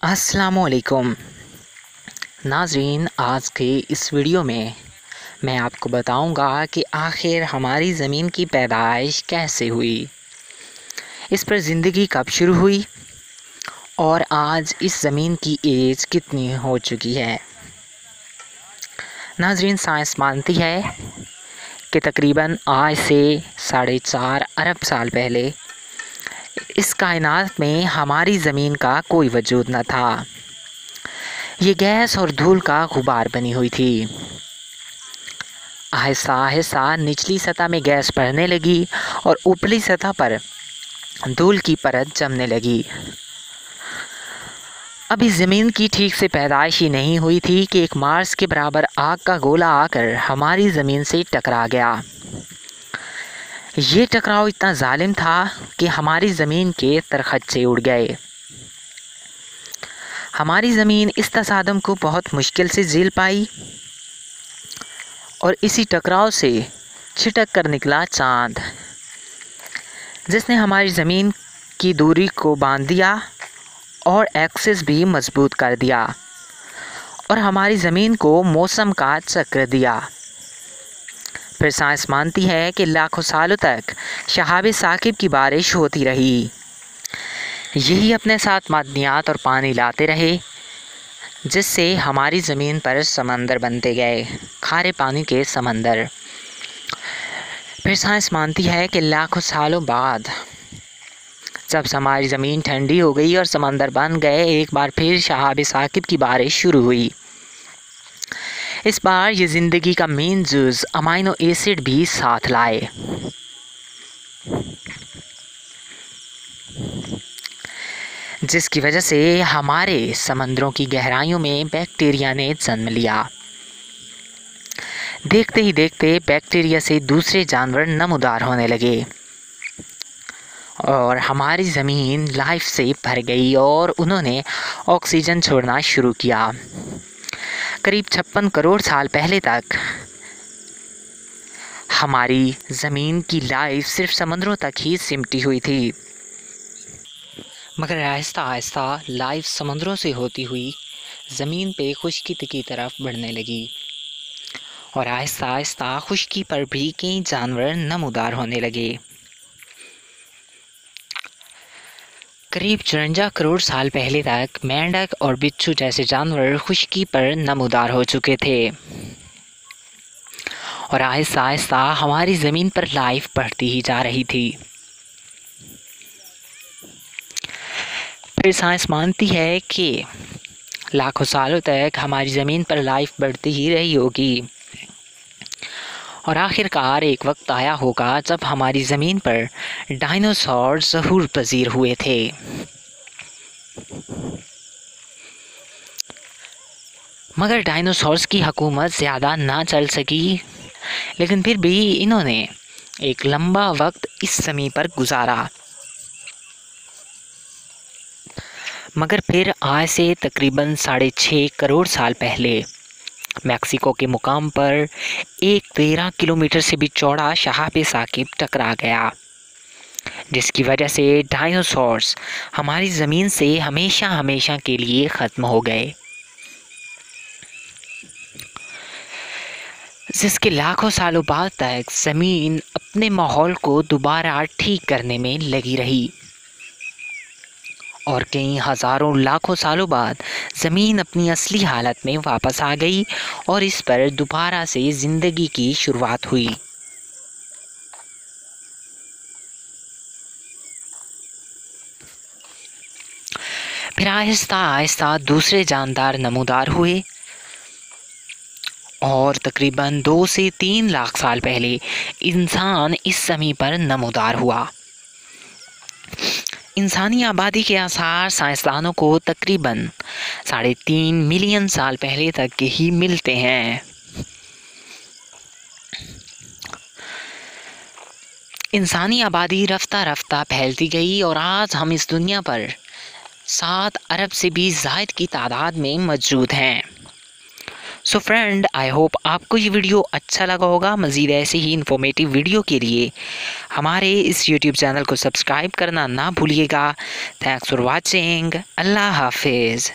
अस्सलामुअलैकुम नाज़रीन, आज के इस वीडियो में मैं आपको बताऊंगा कि आखिर हमारी ज़मीन की पैदाइश कैसे हुई, इस पर ज़िंदगी कब शुरू हुई और आज इस ज़मीन की एज कितनी हो चुकी है। नाज़रीन, साइंस मानती है कि तकरीबन आज से 4.5 अरब साल पहले इस कायनात में हमारी ज़मीन का कोई वजूद न था। ये गैस और धूल का गुबार बनी हुई थी। आहिस्ता आहिस्ता निचली सतह में गैस बढ़ने लगी और ऊपरी सतह पर धूल की परत जमने लगी। अभी ज़मीन की ठीक से पैदाइश ही नहीं हुई थी कि एक मार्स के बराबर आग का गोला आकर हमारी ज़मीन से टकरा गया। ये टकराव इतना जालिम था कि हमारी ज़मीन के तरखच्चे उड़ गए। हमारी ज़मीन इस तसादम को बहुत मुश्किल से झेल पाई और इसी टकराव से छिटक कर निकला चाँद, जिसने हमारी ज़मीन की दूरी को बांध दिया और एक्सिस भी मजबूत कर दिया और हमारी ज़मीन को मौसम का चक्र दिया। फिर साइंस मानती है कि लाखों सालों तक शहाब साकिब की बारिश होती रही। यही अपने साथ मादनियात और पानी लाते रहे, जिससे हमारी ज़मीन पर समंदर बनते गए, खारे पानी के समंदर। फिर साइंस मानती है कि लाखों सालों बाद जब हमारी ज़मीन ठंडी हो गई और समंदर बन गए, एक बार फिर शहाब साकिब की बारिश शुरू हुई। इस बार ये ज़िंदगी का मेन जुज़ अमाइनो एसिड भी साथ लाए। जिसकी वजह से हमारे समंदरों की गहराइयों में बैक्टीरिया ने जन्म लिया। देखते ही देखते बैक्टीरिया से दूसरे जानवर नमूदार होने लगे और हमारी ज़मीन लाइफ से भर गई और उन्होंने ऑक्सीजन छोड़ना शुरू किया। करीब 56 करोड़ साल पहले तक हमारी ज़मीन की लाइफ सिर्फ समंदरों तक ही सिमटी हुई थी, मगर आहिस्ता आहिस्ता लाइफ समंदरों से होती हुई ज़मीन पे खुश्की की तरफ बढ़ने लगी और आहिस्ता आहिस्ता खुश्की पर भी कई जानवर नमूदार होने लगे। करीब 54 करोड़ साल पहले तक मेंढक और बिच्छू जैसे जानवर खुश्की पर नमूदार हो चुके थे और आहिस्ता आहिस्ता हमारी ज़मीन पर लाइफ बढ़ती ही जा रही थी। फिर साइंस मानती है कि लाखों सालों तक हमारी ज़मीन पर लाइफ बढ़ती ही रही होगी और आखिरकार एक वक्त आया होगा जब हमारी ज़मीन पर डायनासोर ज़हूर पजीर हुए थे। मगर डायनासोर्स की हुकूमत ज़्यादा ना चल सकी, लेकिन फिर भी इन्होंने एक लंबा वक्त इस ज़मीन पर गुजारा। मगर फिर आज से तकरीबन 6.5 करोड़ साल पहले मैक्सिको के मुकाम पर एक 13 किलोमीटर से भी चौड़ा शहाब साकिब टकरा गया, जिसकी वजह से डायनासोर्स हमारी ज़मीन से हमेशा हमेशा के लिए ख़त्म हो गए, जिसके लाखों सालों बाद तक ज़मीन अपने माहौल को दोबारा ठीक करने में लगी रही और कई हज़ारों लाखों सालों बाद ज़मीन अपनी असली हालत में वापस आ गई और इस पर दोबारा से ज़िंदगी की शुरुआत हुई। फिर आहिस्ता आहिस्ता दूसरे जानदार नमूदार हुए और तकरीबन 2 से 3 लाख साल पहले इंसान इस ज़मीन पर नमूदार हुआ। इंसानी आबादी के आसार साइंसदानों को तकरीबन 3.5 मिलियन साल पहले तक के ही मिलते हैं। इंसानी आबादी रफ्ता रफ्ता फैलती गई और आज हम इस दुनिया पर 7 अरब से भी ज़ायद की तादाद में मौजूद हैं। सो फ्रेंड, आई होप आपको ये वीडियो अच्छा लगा होगा। मज़ीद ऐसे ही इन्फॉर्मेटिव वीडियो के लिए हमारे इस यूट्यूब चैनल को सब्सक्राइब करना ना भूलिएगा। Thanks for watching. अल्लाह हाफिज़।